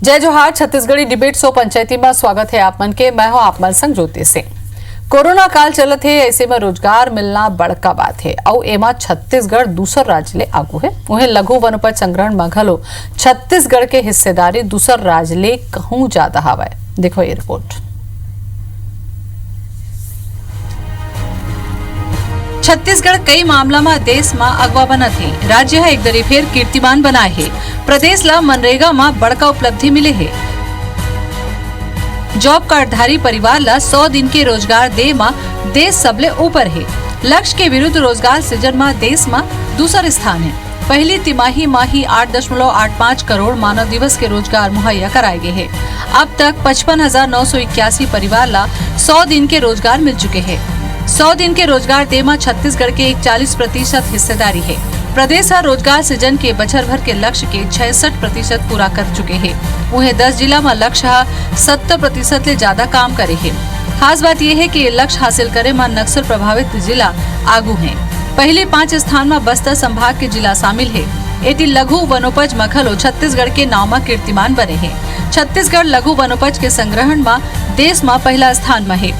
जय जोहार। Chhattisgarhi debate show पंचायती में स्वागत है आप मन के। मैं हूं आप मन संग ज्योति सिंह। कोरोना काल चलत है, ऐसे में रोजगार मिलना बड़का बात है और एमा छत्तीसगढ़ दूसर राज्य ले आगू है। वहीं लघु वनोपज संग्रहण में घलो छत्तीसगढ़ के हिस्सेदारी दूसर राज्य ले कहूं ज्यादा हवा। देखो ये रिपोर्ट। छत्तीसगढ़ कई मामला में देश में अगवा बनत है। राज्य है एक दरी फेर कीर्तिमान बनाए है। प्रदेश ला मनरेगा में बड़का उपलब्धि मिले है। जॉब कार्डधारी परिवार ला 100 दिन के रोजगार दे में देश सबले ऊपर है। लक्ष्य के विरुद्ध रोजगार सृजन में देश में दूसरा स्थान है। पहली तिमाही माही 8.85 करोड़ मानव दिवस के रोजगार मुहैया कराए गए हैं। अब तक 55,981 परिवार ला 100 दिन के रोजगार मिल चुके हैं। 100 दिन के रोजगार दे में छत्तीसगढ़ के 41% हिस्सेदारी है। प्रदेश रोजगार सृजन के बछर भर के लक्ष्य के 66% पूरा कर चुके हैं। वहीं 10 जिला में लक्ष्य 70% ले ज्यादा काम करे है। खास बात यह है कि ये लक्ष्य हासिल करे में नक्सल प्रभावित जिला आगू हैं। पहले 5 स्थान में बस्तर संभाग के जिला शामिल है। एटी लघु वनोपज मखलो छत्तीसगढ़ के नाव में कीर्तिमान बने हैं। छत्तीसगढ़ लघु वनोपज के संग्रहण में देश में पहला स्थान में है।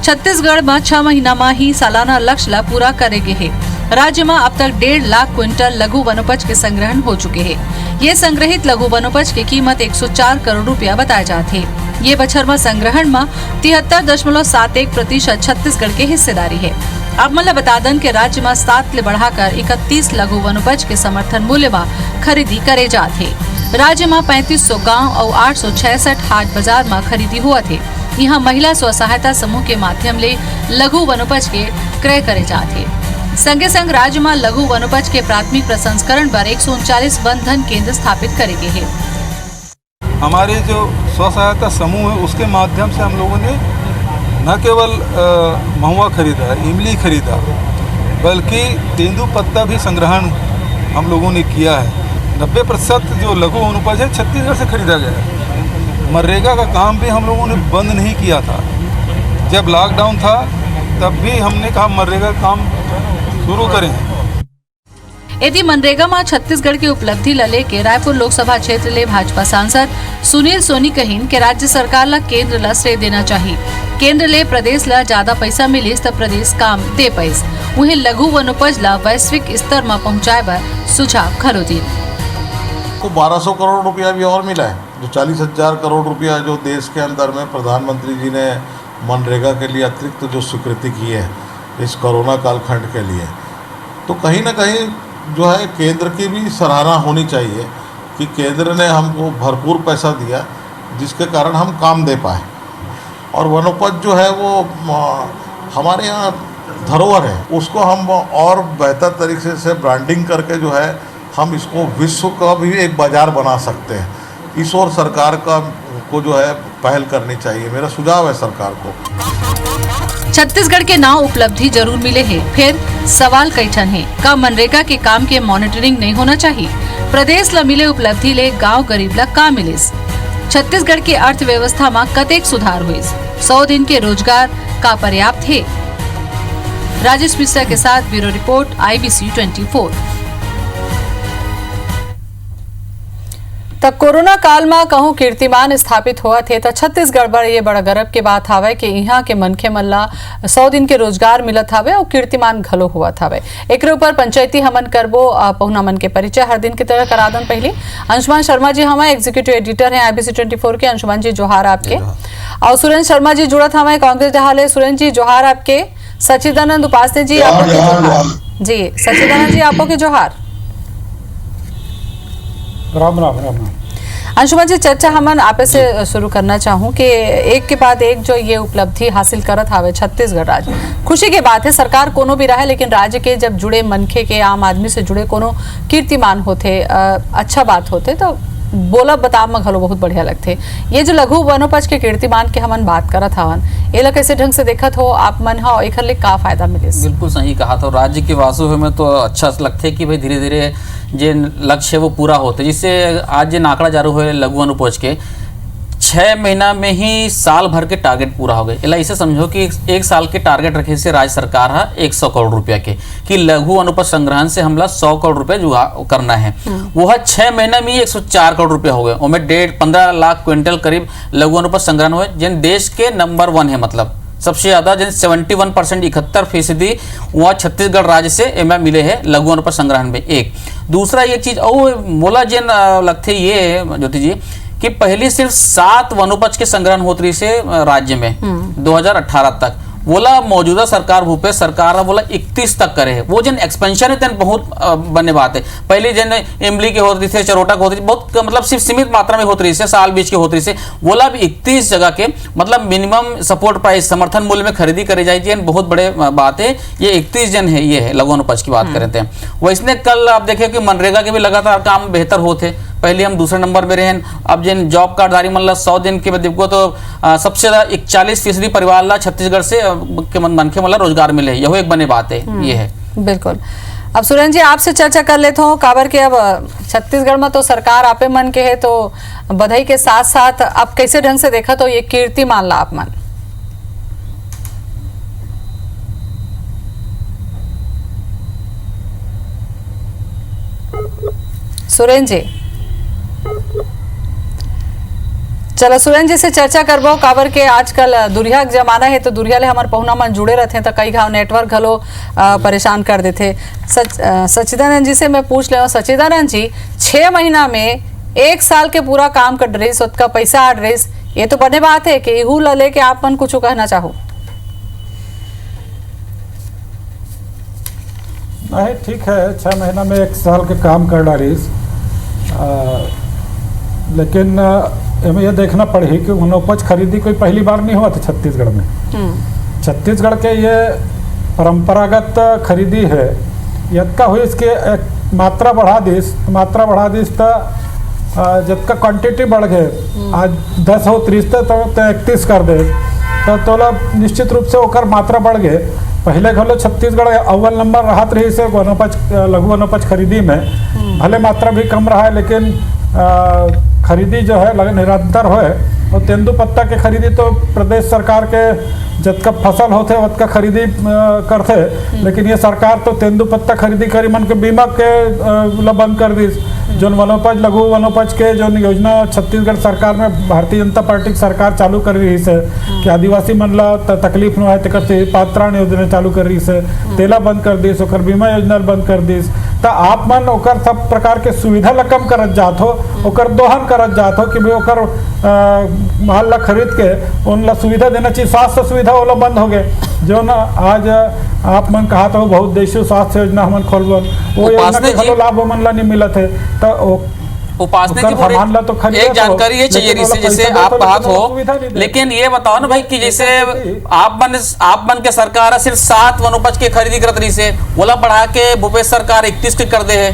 छत्तीसगढ़ में 6 महीना में ही सालाना लक्ष्य ला पूरा करेगे है। राज्य में अब तक 1.5 लाख क्विंटल लघु वनोपज के संग्रहण हो चुके हैं। ये संग्रहित लघु वनोपज की कीमत 104 करोड़ रुपया बताए जाते हैं। ये बछर में संग्रहण में 73.71% छत्तीसगढ़ के हिस्सेदारी है। अब मतलब बता दन के राज्य में 7 ले बढ़ाकर 31 लघु वनोपज के समर्थन मूल्य में खरीदी करे जाते हैं। राज्य में 3500 गाँव और 866 हाट बाजार में खरीदी हुआ थे। यहाँ महिला स्व सहायता समूह के माध्यम ले लघु वनोपज के क्रय करे जाते। संगे संग राज्य में लघु वनोपज के प्राथमिक प्रसंस्करण पर 139 वन धन केंद्र स्थापित करेंगे है। हमारे जो स्व सहायता समूह है उसके माध्यम से हम लोगों ने न केवल महुआ खरीदा, इमली खरीदा, बल्कि तेंदुपत्ता भी संग्रहण हम लोगों ने किया है। 90% जो लघु वनोपज है छत्तीसगढ़ से खरीदा गया है। मनरेगा का काम भी हम लोगों ने बंद नहीं किया था। जब लॉकडाउन था तब भी हमने कहा मनरेगा काम शुरू करें। यदि मनरेगा में छत्तीसगढ़ की उपलब्धि ला लेके रायपुर लोकसभा क्षेत्र ले भाजपा सांसद सुनील सोनी कहिन के राज्य सरकार ला केंद्र ला श्रेय देना चाहिए। केंद्र ले प्रदेश ला ज्यादा पैसा मिलिस तब प्रदेश काम दे पाइस। वहीं लघु वनोपज ला वैश्विक स्तर में पहुँचाए बर सुझाव खरो दी। को 1200 करोड़ रुपया भी और मिला है। जो 40,000 करोड़ रुपया जो देश के अंदर में प्रधानमंत्री जी ने मनरेगा के लिए अतिरिक्त जो स्वीकृति की है इस कोरोना कालखंड के लिए, तो कहीं ना कहीं जो है केंद्र की भी सराहना होनी चाहिए कि केंद्र ने हमको भरपूर पैसा दिया जिसके कारण हम काम दे पाए। और वनोपज जो है वो हमारे यहाँ धरोहर है, उसको हम और बेहतर तरीके से ब्रांडिंग करके जो है हम इसको विश्व का भी एक बाजार बना सकते हैं। इस ओर सरकार को जो है पहल करनी चाहिए। मेरा सुझाव है सरकार को। छत्तीसगढ़ के नाव उपलब्धि जरूर मिले हैं, फिर सवाल कई ठन है। का मनरेगा के काम के मॉनिटरिंग नहीं होना चाहिए? प्रदेश ला मिले उपलब्धि ले गांव गरीब ला का मिलिस? छत्तीसगढ़ की अर्थव्यवस्था में कतेक सुधार हुई? 100 दिन के रोजगार का पर्याप्त है? राजेश मिश्रा के साथ ब्यूरो रिपोर्ट IBC 24। तब कोरोना काल में कहूं कीर्तिमान स्थापित हुआ थे तो छत्तीसगढ़ बर ये बड़ा गर्व के बात हावे कि यहाँ के मनखे मन ला 100 दिन के रोजगार मिलत हावे और कीर्तिमान घलो हुआ हावे। एक ऊपर पंचायती हमन करबो पहुना मन के परिचय हर दिन की तरह करा दन। पहले अंशुमान शर्मा जी हमारे एग्जीक्यूटिव एडिटर हैं IBC 24 के। अंशुमान जी जोहार आपके। और सुरेंद्र शर्मा जी जुड़त हमारे कांग्रेस डहाले। सुरेंद्र जी जोहार आपके। सच्चिदानंद उपाध्याय जी आपको जी सच्चिदानंद जी आपको के जोहार। राम राम राम। अंशुमान जी चर्चा हमन आपे से शुरू करना चाहूँ कि एक के बाद एक जो ये उपलब्धि हासिल करत हावे छत्तीसगढ़ राज्य, खुशी की बात है। सरकार कोनो भी रहे लेकिन राज्य के जब जुड़े मनखे के आम आदमी से जुड़े कोनो कीर्तिमान होते अच्छा बात होते तो बोला बताव में घलो बहुत बढ़िया लगते। ये जो लघु वनोपज के कीर्तिमान के हमन बात करत हवन एला कैसे ढंग से देखत हो आप मन हो, एखर ले का फायदा मिले? बिल्कुल सही कहा। तो राज्य के वासु में तो अच्छा लगते कि भाई धीरे धीरे जो लक्ष्य है वो पूरा होते। जिससे आज जो आंकड़ा जारू हुए लघु वनोपज के 6 महीना में ही साल भर के टारगेट पूरा हो गए। इला इसे समझो कि एक साल के टारगेट रखे से राज्य सरकार है 100 करोड़ रुपया के कि लघु अनुपज संग्रहण से हमला 100 करोड़ रुपया जुगाड़ करना है। वो है 6 महीना में ही 104 करोड़ रुपया हो गए। उनमें 15 लाख क्विंटल करीब लघु अनुपज संग्रहण हुए, जिन देश के नंबर 1 है, मतलब सबसे ज्यादा जिन 71% 71% वहाँ छत्तीसगढ़ राज्य से एम मिले हैं लघु अनुपज संग्रहण में। एक दूसरा ये चीज और मोला जिन लगते ये ज्योति जी कि पहले सिर्फ 7 वनोपज के संग्रहण होत रही से राज्य में 2018 तक, बोला मौजूदा सरकार भूपेश सरकार बोला 31 तक करे है। वो जन एक्सपेंशन है बहुत बने बात है। पहले जन इमली के होती थे, चरोटा के होती थी, बहुत मतलब सिर्फ सीमित मात्रा में होती रही से, साल बीच के होती से, बोला अब 31 जगह के मतलब मिनिमम सपोर्ट प्राइस समर्थन मूल्य में खरीदी करी जाएगी। बहुत बड़े बात है ये 31 जन है, ये है लघु अनुपज की बात करें थे। वैसने कल आप देखे कि मनरेगा के भी लगातार काम बेहतर होते, पहले हम दूसरे नंबर में रहे, अब जिन जॉब कार्डधारी मतलब 100 दिन के बाद को तो सबसे ज्यादा 41% परिवार ला छत्तीसगढ़ से के मन के मतलब रोजगार मिले, यह एक बने बात है। ये है बिल्कुल। अब सुरेंद्र जी आपसे चर्चा कर लेता हूँ काबर के अब छत्तीसगढ़ में तो सरकार आपे मन के है, तो बधाई के साथ साथ अब कैसे ढंग से देखा तो ये कीर्तिमान ला आप मन सुरेंद्र जी। चलो सुरेंद्र जी से चर्चा करबो काबर के आजकल दुरिया के जमाना है, तो दुरिया ले हमारे पहुना मन जुड़े रहते हैं तो कई घाव नेटवर्क घलो परेशान कर देते। सचिदानंद जी से मैं पूछ ले, सचिदानंद जी 6 महीना में 1 साल के पूरा काम कर रही, उसका पैसा आ रही, ये तो बड़े बात है कि इहू लेके आप मन कुछ कहना चाहो? नहीं ठीक है, 6 महीना में 1 साल के काम कर रही, लेकिन हमें यह देखना पड़ी कि वनोपज खरीदी कोई पहली बार नहीं हुआ था छत्तीसगढ़ में। छत्तीसगढ़ के ये परंपरागत खरीदी है, यदका हुई इसके एक मात्रा बढ़ा दीस तो जबका क्वांटिटी बढ़ गए, आज 10 हो 30 तो 31 कर दे तो निश्चित रूप से ओकर मात्रा बढ़ गए। पहले घलो छत्तीसगढ़ अव्वल नंबर रहत रही से वनोपज लघु वनोपज खरीदी में, भले मात्रा भी कम रहा है लेकिन खरीदी जो है निरंतर है। और तेंदुपत्ता के खरीदी तो प्रदेश सरकार के जतका फसल होते उतका खरीदी करते, लेकिन ये सरकार तो तेंदुपत्ता खरीदी करी मन के बीमा के बंद कर दी। जो वनोपज लघु वनोपज के जो योजना छत्तीसगढ़ सरकार में भारतीय जनता पार्टी की सरकार चालू कर रही है कि आदिवासी मन ला तकलीफ न है तक पात्राण योजना चालू कर रही है, तेला बंद कर दी, ओकर बीमा योजना बंद कर दी। तो आप मन ओकर सब प्रकार के सुविधा ला कम करत जात हो, ओकर दोहन करत जात हो कि भाई ओकर माल ला खरीद के उन ला सुविधा देना चाहिए। स्वास्थ्य सुविधा वो बंद हो गए जो ना आज आप मन कहा तो बहुत देशी स्वास्थ्य योजना हमन खोलबन, वो योजना के खलो लाभ मन ला नहीं मिलत है। तो उपासना जी तो एक जानकारी ये चाहिए रिसे, जैसे आप बात हो, लेकिन ये बताओ ना भाई कि जैसे आप मन के सरकार सिर्फ 7 वनोपज के खरीदी करत रही से, बोला बढ़ा के भूपेश सरकार 31 के कर दे है।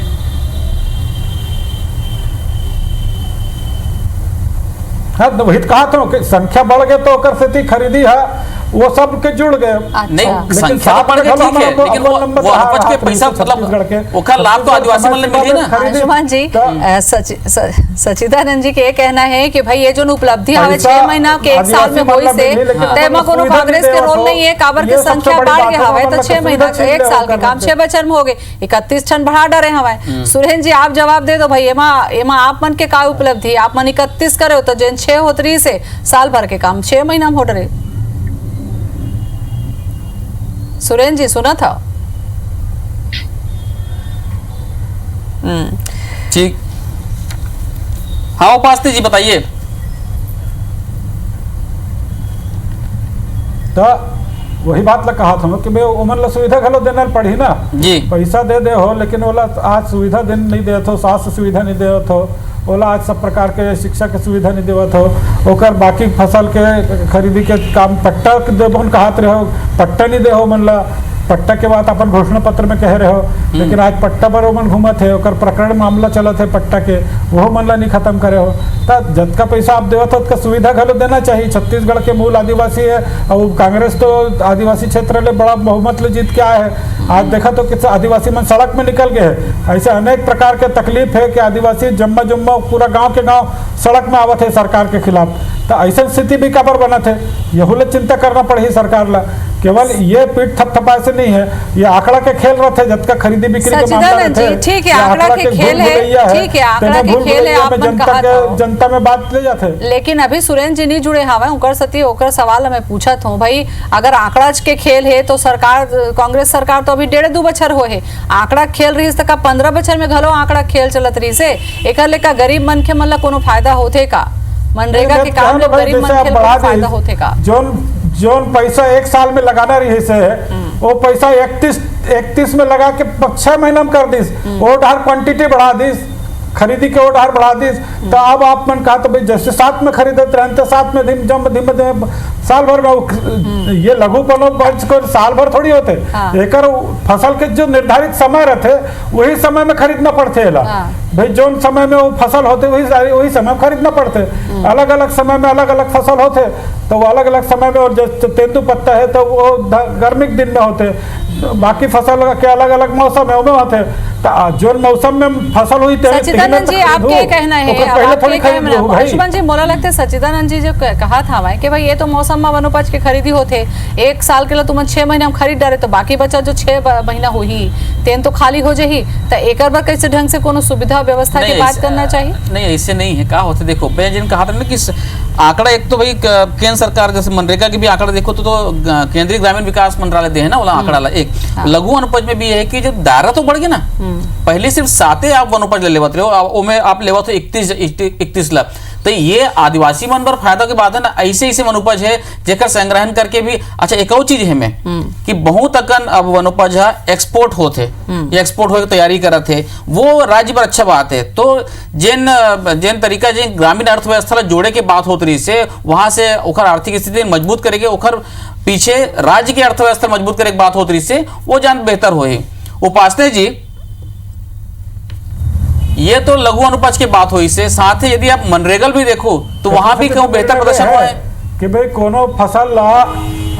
हाँ तो वही कहा था कि संख्या बढ़ गए तो खरीदी है वो सब के जुड़ गए। नहीं संख्या बढ़ गई ठीक है, लेकिन वो वनोपज के पैसा मतलब ओखा लाभ तो आदिवासी मन मिली ना। अंशुमान जी सचिदानंद जी के कहना है कि भाई ये जो उपलब्धि हवे 6 महीना के 1 साल में होई से तेमा कोनो कांग्रेस के रोल नहीं है, काबर के संख्या बढ़ गए हवे तो 6 महीना के 1 साल के काम 6 बचर में हो गए, 31 टन बढ़ा डरे हवे। सुरेंद्र जी आप जवाब दे दो भाई, एमा आप मन के का उपलब्धि, आप मन 31 करे हो तो जन 6 होतरी से साल भर के काम 6 महीना में हो डरे। सुरेंद्र जी सुना था? ठीक, हाँ उपासना जी बताइए। तो वही बात ला कहा था कि भाई उमन ला सुविधा घलो देना पड़ी ना जी, पैसा दे हो लेकिन ओला आज सुविधा नहीं दे हो, स्वास्थ्य सुविधा नहीं दे हो, ओला आज सब प्रकार के शिक्षा के सुविधा नहीं देवत हो, ओकर बाकी फसल के खरीदी के काम पट्टा देबन कहत रहे हो, पट्टा नहीं दे हो मन ला, पट्टा के बाद अपन घोषणा पत्र में कह रहे हो, लेकिन आज पट्टा पर मन घूमत है, ओकर प्रकरण मामला चलत है पट्टा के, वो मन ला नहीं खत्म करे हो। तो जतका पैसा आप देवत हो उसका सुविधा घलो देना चाहिए। छत्तीसगढ़ के मूल आदिवासी है और कांग्रेस तो आदिवासी क्षेत्र ले बड़ा बहुमत ले जीत के आया है। आज देखा तो किस आदिवासी मन सड़क में निकल गए हैं। ऐसे अनेक प्रकार के तकलीफ है कि आदिवासी जम्मा जुम्मा पूरा गाँव के गाँव सड़क में आवत है सरकार के खिलाफ। तो ऐसा स्थिति भी काबर बनत है, यहू ले चिंता करना पड़ी सरकार ला। केवल ये पीठ थपथपाए से नहीं है, ये आंकड़ा के खेल रहते जब खरीदी बिक्री के मामला रहते। ठीक है, आंकड़ा के खेल है, ठीक है, आंकड़ा के खेल है, आप जनता में बात ले जाते। लेकिन अभी सुरेंद्र जी नहीं जुड़े हवा उनकर सती ओकर सवाल मैं पूछत हूँ भाई, अगर आंकड़ा के खेल है तो सरकार कांग्रेस सरकार तो अभी 1.5-2 बछर हो है, आंकड़ा खेल रही है 15 बछर में घलो आंकड़ा खेल चलत रही से एकर लेका गरीब मन के मन ला कोनो फायदा होथे का? मनरेगा के काम में गरीब मन के फायदा होथे का? जोन पैसा 1 साल में लगाना रही से वो पैसा 31 में लगा के 6 महीना में कर दिस, वो ढार क्वांटिटी बढ़ा दिस, खरीदी के ओढ़ बढ़ा दी। तो अब आप मन कहा तो भाई जैसे साथ में खरीदते रहते तो साथ में धीमे साल भर में ये लघु वनोपज को साल भर थोड़ी होते। एक फसल के जो निर्धारित समय रहते वही समय में खरीदना पड़ते भाई, जो समय में वो फसल होते वही समय में खरीदना पड़ते। अलग अलग समय में अलग अलग फसल होते तो वो अलग अलग समय में, और जो तेंदू पत्ता है तो वो गर्मी के दिन में होते, बाकी फसल के अलग अलग मौसम है वो होते। तो जो मौसम में फसल हुई सचिदानंद जी आप क्या कहना है? अंशुमन जी मोला लगता है सचिदानंद जी जो कहा था कि भाई ये तो मौसम में वनोपज के खरीदी होते, 1 साल के लिए तुम 6 महीना में खरीद डाले तो बाकी बचा जो 6 महीना हुई तेन तो खाली हो जाही। तो एक बार कैसे ढंग से कोनो सुविधा व्यवस्था की बात करना चाहिए? नहीं ऐसे नहीं है, क्या होते देखो मैं जिन कहा था ना कि आंकड़ा एक तो भाई केंद्र सरकार जैसे मनरेगा की भी आंकड़ा देखो तो केंद्रीय ग्रामीण विकास मंत्रालय दे है ना वाला आंकड़ा ला। एक लघु वनोपज में भी है कि जब दायरा तो बढ़ गया ना, पहले सिर्फ 7 आप वनोपज ले लेवत रहे हो, आप लेवत हो 31 लाख। तो ये आदिवासी मन पर फायदा के बात है ना, ऐसे वनोपज है जेकर संग्रहण करके भी। अच्छा एक और चीज है में कि बहुत अकन अब वनोपज एक्सपोर्ट होते, ये एक्सपोर्ट होने की तैयारी करत है, वो राज्य पर अच्छा बात है। तो जिन तरीका जिन ग्रामीण अर्थव्यवस्था जोड़े के बात होती रही से वहां से ओकर आर्थिक स्थिति मजबूत करेंगे, ओकर पीछे राज्य की अर्थव्यवस्था मजबूत करे के बात होती रही से वो जान बेहतर हो। उपासने जी ये तो लघु अनुपज की बात हुई से साथ ही यदि आप मनरेगा भी देखो तो वहां भी क्यों बेहतर प्रदर्शन हुआ है कि भाई कोनो फसल ला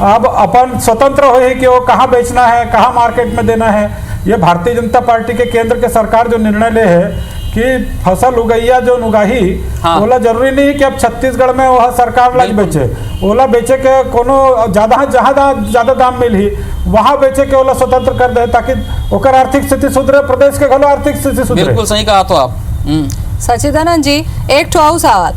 अब अपन स्वतंत्र हो कि वो कहाँ बेचना है, कहाँ मार्केट में देना है। ये भारतीय जनता पार्टी के केंद्र के सरकार जो निर्णय ले है कि फसल उगैया जो उगाही ओला जरूरी नहीं कि अब छत्तीसगढ़ में वह सरकार लग बेचे, ओला बेचे के कोनो ज्यादा दाम मिली वहां बेचे के ओला स्वतंत्र कर दे ताकि ओकर आर्थिक स्थिति सुधरे, प्रदेश के घलो आर्थिक स्थिति सुधरे। बिल्कुल सही कहा तो आप। सचिदानंद जी एक तो और सवाल,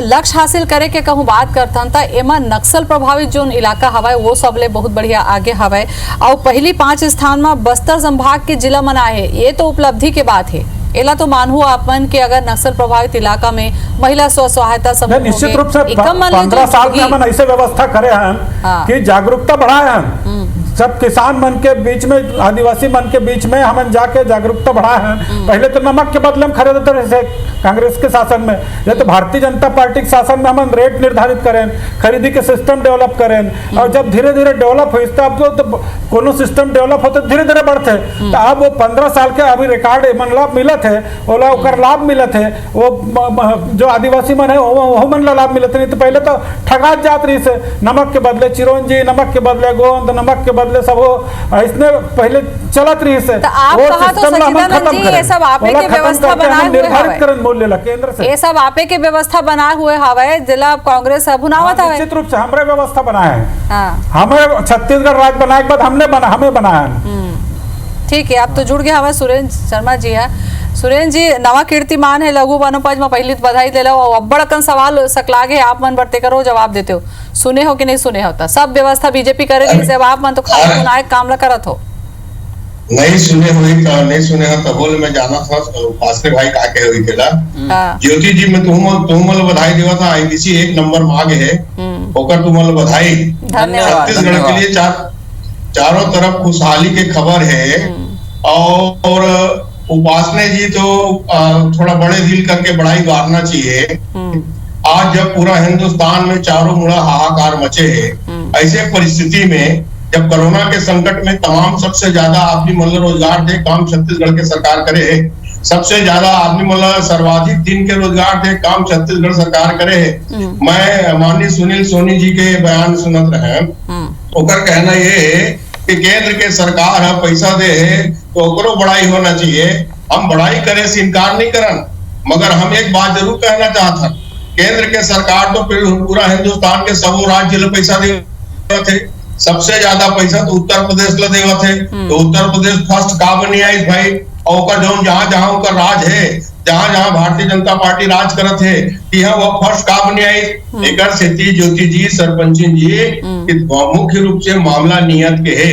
लक्ष्य हासिल करे के कहूँ बात करथन त एमा नक्सल प्रभावित जो इलाका हवा वो सब ले बहुत बढ़िया आगे हवा और पहली 5 स्थान में बस्तर संभाग के जिला मना है, ये तो उपलब्धि के बात है। एला तो मानू आपन के अगर नक्सल प्रभावित इलाका में महिला स्व सहायता समूह निश्चित रूप से 15 साल में हम ऐसे व्यवस्था करे हैं कि जागरूकता बढ़ाए हैं, सब किसान मन के बीच में आदिवासी मन के बीच में हम जाके जागरूकता बढ़ाए हैं। पहले तो नमक के बदले में खरीदते रहे कांग्रेस के शासन में, ये तो भारतीय जनता पार्टी के शासन में हम रेट निर्धारित करें, खरीदी के सिस्टम डेवलप करें, और जब धीरे धीरे डेवलप हुई तो कोनो सिस्टम डेवलप होते धीरे धीरे बढ़ते। तो अब वो 15 साल के अभी रिकॉर्ड मन लाभ मिलत है, ओला ओकर लाभ मिलत है, वो जो आदिवासी मन है वो मन ला लाभ मिलत नहीं। तो पहले तो ठगात जात रही से नमक के बदले चिरौंजी, नमक के बदले गोंद, नमक के बदले सब इसने पहले चलत रही से। तो आप कहा तो सचिदानंद जी ये सब आपे के व्यवस्था बनाए हुए निर्धारित करन मूल्य ला केंद्र से, ये सब आपे के व्यवस्था बनाए हुए हवे जिला कांग्रेस अभुनावत हवे। निश्चित रूप से हमरे व्यवस्था बनाए हैं, हमें छत्तीसगढ़ राज्य बनाए के बाद हमें बनाया है। ठीक है, आप तो जुड़ गए हमारे सुरेंद्र शर्मा जी है। सुरेंद्र जी नवा कीर्तिमान है लघु वनोपज में पहली बधाई दे लो, अब्बड़ कन सवाल सकलागे आप मन बरते करो जवाब देते हो, सुने हो कि नहीं सुने होता? सब व्यवस्था बीजेपी करे रही से आप मन तो खाली गुनाह काम ला करत हो। नहीं सुने हुई तो नहीं सुने हो तो बोल मैं जाना था पासरे भाई का के हुई केला ज्योति जी मैं तुमल बधाई देवा था। आईबीसी 1 नंबर मांगे है ओकर तुमल बधाई। छत्तीसगढ़ के लिए चारों तरफ खुशहाली के खबर है। और उपासने जी तो थोड़ा बड़े दिल करके बड़ाई गारना चाहिए। आज जब पूरा हिंदुस्तान में चारों मुड़ा हाहाकार मचे है, ऐसे परिस्थिति में जब कोरोना के संकट में तमाम सबसे ज्यादा आदमी मतलब रोजगार दे काम छत्तीसगढ़ के सरकार करे है, सबसे ज्यादा आदमी मतलब सर्वाधिक दिन के रोजगार दे काम छत्तीसगढ़ सरकार करे है। मैं माननीय सुनील सोनी जी के बयान सुनत रहे, ओकर कहना ये है कि केंद्र के सरकार है पैसा दे है तो ओकरो बड़ाई होना चाहिए। हम बड़ाई करे से इनकार नहीं करन, मगर हम एक बात जरूर कहना चाहता, केंद्र के सरकार तो पूरा हिंदुस्तान के सबो राज्य ला पैसा दे थे, सबसे ज्यादा पैसा तो उत्तर प्रदेश ला देवा थे, तो उत्तर प्रदेश फर्स्ट का बनी आई भाई, और जो जहां जहां उनका राज है, जहां जहां भारतीय जनता पार्टी राज करत है, यहाँ वह फर्स्ट का बनी आई। एक सेती ज्योति जी सरपंच जी मुख्य रूप से मामला नियत के है।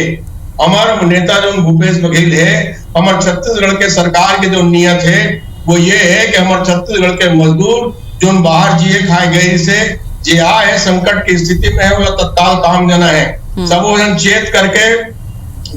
हमारा नेता जो भूपेश बघेल है, हमारे छत्तीसगढ़ के सरकार की जो नियत है वो ये है कि हमारे छत्तीसगढ़ के मजदूर जो बाहर जिए खाए गए से जे आए संकट की स्थिति में है, वो तत्काल काम देना है, सब जन चेत करके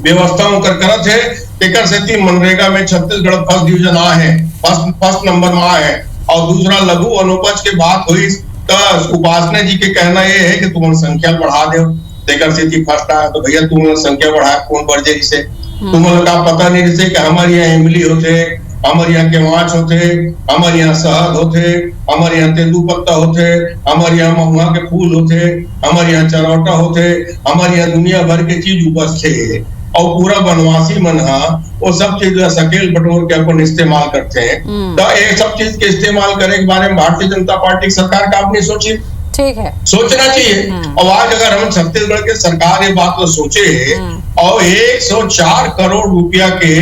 व्यवस्था कर करत है। एक सेती मनरेगा में छत्तीसगढ़ फर्स्ट डिवीजन आ है, फर्स्ट नंबर में आ है। और दूसरा लघु अनुपज की बात हुई तो उपासना जी के कहना ये है कि तुम संख्या बढ़ा दो, तेकर सेती फर्स्ट आया तो भैया तुम संख्या बढ़ाया कौन बढ़ जाए, जिसे तुम का पता नहीं, जैसे कि हमारे यहाँ इमली होते, हमारे यहाँ केवाच होते, हमारे यहाँ शहद होते, हमारे यहाँ तेंदूपत्ता होते, हमारे यहाँ महुआ के फूल होते, हमारे यहाँ चरौटा होते, हमारे यहाँ दुनिया भर के चीज उपजते है। और पूरा बनवासी मन वो सब चीज सकेल बटोर के अपन इस्तेमाल करते हैं। तो ये सब चीज के इस्तेमाल करने के बारे में भारतीय जनता पार्टी की सरकार का आपने सोची, ठीक है, सोचना चाहिए। और आज अगर हम छत्तीसगढ़ के सरकार ये बात को सोचे और 104 करोड़ रुपया के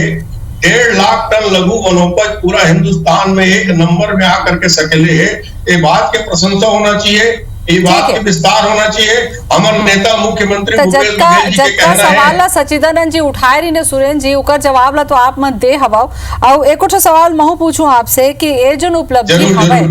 1.5 लाख टन लघु वनोपज पूरा हिंदुस्तान में एक नंबर में आकर के सकेले है, ये बात के प्रशंसा होना चाहिए, ये बात के विस्तार होना चाहिए। हमारे नेता मुख्यमंत्री भूपेश बघेल जी के कहना है। सवाल सचिदानंद जी उठाए रही ने सुरेंद्र जी, उकर जवाब ला तो आप मत दे हवाओ। और एक और सवाल महू पूछूं आपसे कि ये जो उपलब्धि हवाए,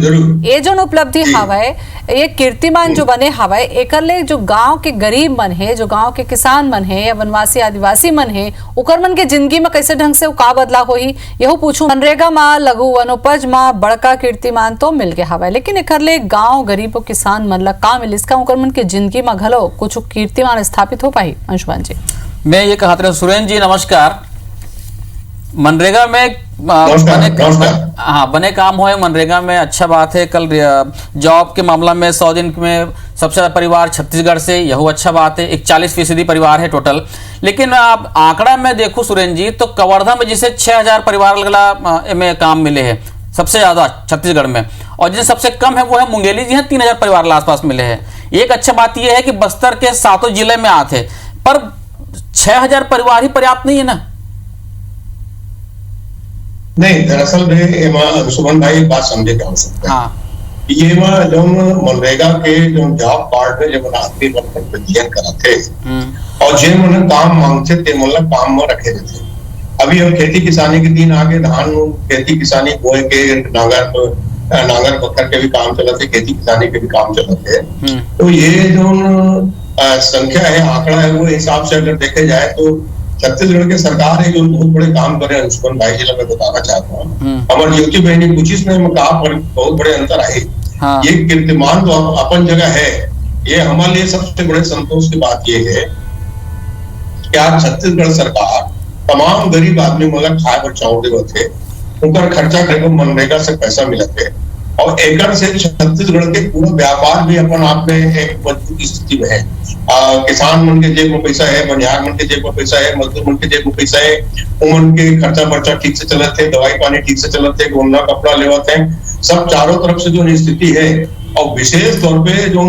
ये जो उपलब्धि हवाए, ये कीर्तिमान जो बने हवाए, एकर ले जो गांव के गरीब मन है, जो गांव के किसान मन है या वनवासी आदिवासी मन है, उकर मन के जिंदगी में कैसे ढंग से का बदलाव होही, यहू पूछूं। मनरेगा में लघु वनोपज में बड़का कीर्तिमान तो मिल गया हवाए, लेकिन एकर ले गांव गरीब और किसान मन ला का मिल, इसका उकर मन के जिंदगी में घलो कुछ कीर्तिमान स्थापित हो पाई। अंशुमान जी, मैं ये कहते रहा, सुरेंद्र जी नमस्कार। मनरेगा में बने काम हुए, मनरेगा में अच्छा बात है। कल जॉब के मामला में 100 दिन में सबसे ज्यादा परिवार छत्तीसगढ़ से, यह अच्छा बात है, 41% परिवार है टोटल। लेकिन आप आंकड़ा में देखो सुरेंद्र जी, तो कवर्धा में जिसे 6000 परिवार लगला में काम मिले हैं सबसे ज्यादा छत्तीसगढ़ में, और जिसे सबसे कम है वो है मुंगेली जी हैं, 3000 परिवार आसपास मिले हैं। एक अच्छा बात यह है कि बस्तर के 7 जिले में आते, पर 6000 परिवार ही पर्याप्त नहीं है ना? नहीं, दरअसल में सुमन भाई बात समझे क्या हो सकता है। ये जो मनरेगा के जो जॉब कार्ड में जब आदमी पंजीयन कराते और जे मन काम मांगते थे मतलब काम में रखे रहते। अभी हम खेती किसानी के दिन आगे, धान खेती किसानी बोए के नांगर पत्थर के भी काम चलाते, खेती किसानी के भी काम चलाते। तो ये जो संख्या है, आंकड़ा है, वो हिसाब से अगर देखे जाए तो छत्तीसगढ़ के सरकार है जो बहुत बड़े काम करे। अंशुमन भाई जी मैं बताना चाहता हूँ, हमारी ज्योति बहनी पूछिस ने कहा पर बहुत बड़े अंतर आए। ये कीर्तिमान तो अपन जगह है, ये हमारे लिए सबसे बड़े संतोष की बात ये है कि आज छत्तीसगढ़ सरकार तमाम गरीब आदमी मतलब खाए पर चावल देते, उनका खर्चा करके मनरेगा से पैसा मिलते, और एकड़ से छत्तीसगढ़ के पूरा व्यापार भी अपन आप में एक मजबूत स्थिति में है। किसान मन के जेब में पैसा है, बनियार मन के जेब में पैसा है, मजदूर मन के जेब में पैसा है, उमन के खर्चा बर्चा ठीक से चलते है, दवाई पानी ठीक से चलते है, घूमना कपड़ा लेवाते हैं, सब चारों तरफ से जो स्थिति है। और विशेष तौर पे जो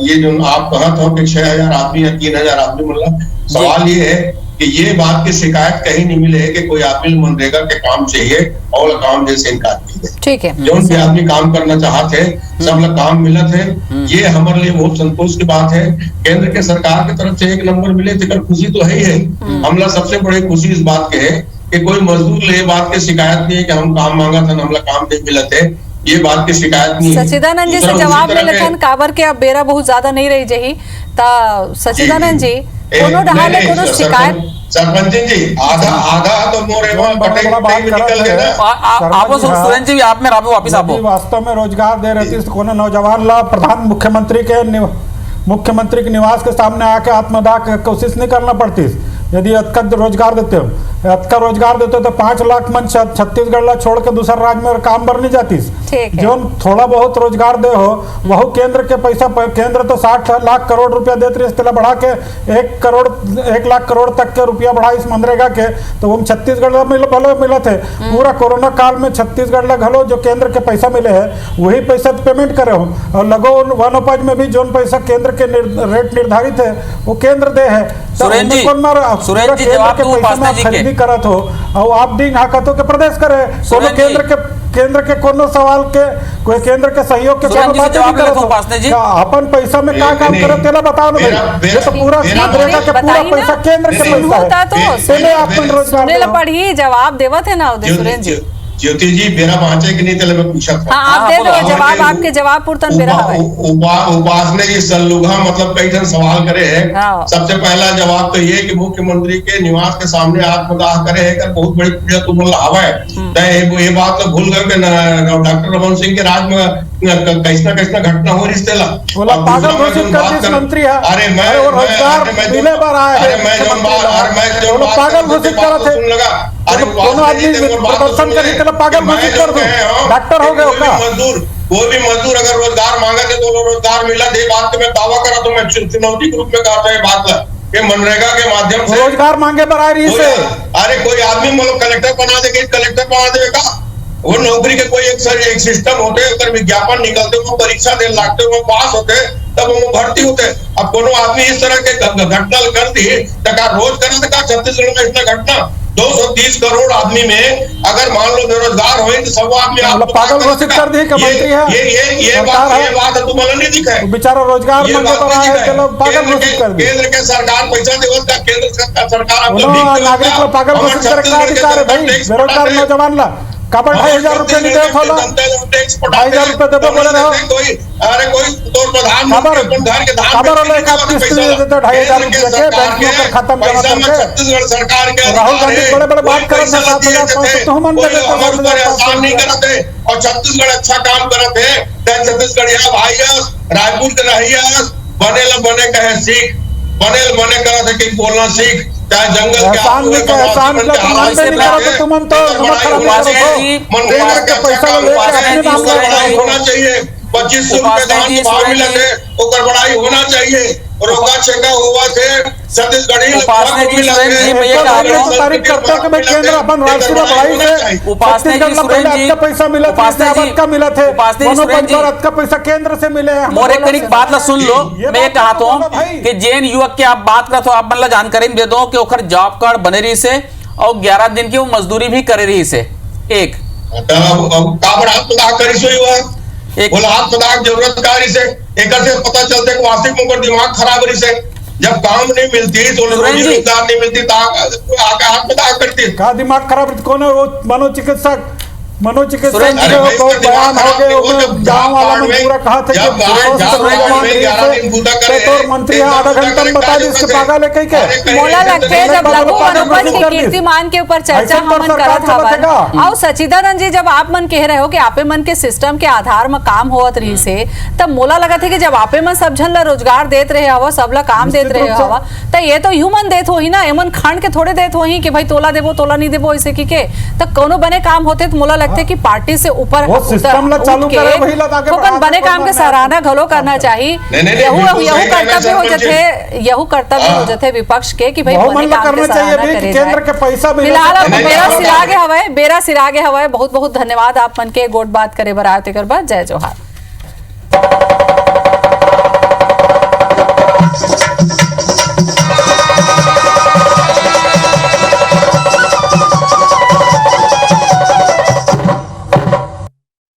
ये जो आप कहते हो कि 6000 आदमी या 3000 आदमी, मतलब सवाल ये है कि ये बात की शिकायत कहीं नहीं मिले है कि कोई आदमी मनरेगा के काम चाहिए और काम जैसे इनकार की है। ठीक है, जो भी आदमी काम करना चाहते हैं सब लोग काम मिला थे, ये हमारे लिए बहुत संतोष की बात है। केंद्र के सरकार की तरफ से 1 नंबर मिले तो खुशी तो है ही है। हमला सबसे बड़ी खुशी इस बात के है कि कोई मजदूर ले बात की शिकायत नहीं है कि हम काम मांगा था, हमला काम नहीं मिला थे, ये बात की शिकायत नहीं है। सचिदानंद जी से जवाब मिले थन काबर के अब बेरा बहुत ज्यादा नहीं रही जही ता सचिदानंद जी कोनो ढहाले कोनो शिकायत सरपंच जी आधा तो मोरे निकल गया। आप सुरेंद्र जी आप में वापस आप वास्तव में रोजगार दे रही थी कोनो नौजवान ला प्रधान मुख्यमंत्री के मुख्यमंत्री के निवास के सामने आके आत्मदाह की कोशिश नहीं करना पड़ती। यदि अतका रोजगार देते हो, अतका रोजगार देते हो तो 5 लाख मन छत्तीसगढ़ ला छोड़ के दूसरा राज्य में काम बर नहीं जाती। जो थोड़ा बहुत रोजगार दे हो वह केंद्र के पैसा, केंद्र तो 60 लाख करोड़ रुपया देते रहे, इसलिए बढ़ा के 1 लाख करोड़ तक के रुपया बढ़ा इस मनरेगा के, तो हम छत्तीसगढ़ भले मिला थे। पूरा कोरोना काल में छत्तीसगढ़ ला घलो जो केंद्र के पैसा मिले है वही पैसा पेमेंट करे हो, और लगो वनोपज में भी जो पैसा केंद्र के रेट निर्धारित है वो केंद्र दे है। सुरेंद्र जी जवाब दो उपासना जी के खरीदी करत हो और आप डिंग हाकत हो के प्रदेश करे कोनो केंद्र के कोनो सवाल के कोई केंद्र के सहयोग के कोनो बात नहीं करत हो। अपन पैसा में क्या काम करत तेला बताओ ना भाई। ये तो पूरा मनरेगा के पूरा पैसा केंद्र के पैसा है, पहले अपन रोजगार पढ़ी जवाब देवत है ना सुरेंद्र जी। ज्योति जी बेरा पहुंचे कि नहीं तेल में पूछा था। हाँ, आप दे दो जवाब, आपके जवाब पूर्तन बेरा हवे। उपासना जी सलूगा मतलब कई जन सवाल करे है। सबसे पहला जवाब तो ये कि मुख्यमंत्री के निवास के सामने आत्मदाह करे है कर बहुत बड़ी पूजा तुम लावा है। ये बात तो भूल गए डॉक्टर रमन सिंह के राज में कैसा घटना हो रिश्ते ला पागल घोषित कर दी मंत्री है। अरे मैं मिले बार आए हैं, पागल घोषित करा थे। अरे दोनों आदमी प्रदर्शन करी के पागल घोषित कर दो, डॉक्टर हो गए का मजदूर। कोई भी मजदूर अगर रोजगार मांगे तो रोजगार मिला दे बात में दावा करा तो मैं चुनौती के रूप में कहा है बात कि मनरेगा के माध्यम से रोजगार मांगे पर आ रही है। अरे कोई आदमी मतलब कलेक्टर बना देगा, कलेक्टर बना देगा, वो नौकरी के कोई एक सिस्टम होते अगर विज्ञापन निकलते वो परीक्षा दे लागते वो पास होते तब वो भर्ती होते। अब कोनो आदमी इस तरह के घटना कर दी तो रोज करा था छत्तीसगढ़ में इतना घटना 230 करोड़ आदमी में अगर मान लो बेरोजगार हो तो सब आदमी पागल घोषित कर दी मंत्री है। ये बात तुम्हारा नहीं दिखा है बेचारा रोजगार पागल घोषित कर दी। केंद्र के सरकार पैसा देवत का केंद्र सरकार नागरिक को पागल घोषित करे का अधिकार है भाई। बेरोजगार नौजवान ला काबर 2,500 रुपया नहीं दे होला, 2,500 रुपया देबो बोले रहो। अरे कोई तो प्रधानमंत्री घर के धान खबर वाला एक किस्त दे देते 2,500 रुपया के बैंक में कर खत्म जमा करके। छत्तीसगढ़ सरकार के राहुल गांधी बड़े बात करत है 7,500 तो हम दे देते आसान नहीं करते और छत्तीसगढ़ अच्छा काम करते हैं। छत्तीसगढ़िया भाई रायपुर के रहिया बने कहे सीख बने करा थे कि बोलना सीख जंगल होना चाहिए 2500 रुपए दान मिला थे ओकर बड़ाई होना चाहिए। रोगा छेका हुआ थे छत्तीसगढ़ी तारीफ करते हैं कि भाई केंद्र अपन राष्ट्रीय बढ़ाई से छत्तीसगढ़ पैसा मिला का मिला थे का पैसा केंद्र से मिले हैं। मोर एक बात ला सुन लो, मैं ये कहता हूँ कि जैन युवक की आप बात करते हो आप मतलब जानकारी दे दो कि ओकर जॉब कार्ड बने रही से और 11 दिन की वो मजदूरी भी करे रही से। एक बोला हाथ मदाक जरूरत कारी से एक से पता चलते कि वास्तविक में दिमाग खराब रही से जब काम नहीं मिलती तो रोजगार नहीं मिलती तो आके हाथ मदाक करती का दिमाग खराब कौन है वो मनोचिकित्सक बयान हो गए गाँव वाला में पूरा कहा था कि मंत्री आधा घंटा में बता दी इसके पागल है कहीं मोला लगते है जब लघु वनोपज के कीर्तिमान के ऊपर चर्चा हम करत हवन और सचिदानंद जी जब आप मन कह रहे हो कि आपे मन के सिस्टम के आधार में काम होत रही से तब मोला लगा था कि जब आपे मन सब जन ला रोजगार देत रहे हवा सब ला काम देत रहे हवा तो ये तो ह्यूमन देत हो ही ना, एमन खंड के थोड़े देत हो ही कि भाई तोला देबो तोला नहीं देबो ऐसे की के तो कोनो बने काम होते तो मोला लगते कि पार्टी से ऊपर बने काम के सराहना घलो करना चाहिए। यहू कर्तव्य हो जाते विपक्ष के कि भाई बने काम के सराहना करे जाए। फिलहाल बेरा सिरागे हवाए बहुत बहुत धन्यवाद आप मन के गोट बात करे बर आते कर बाद। जय जोहार।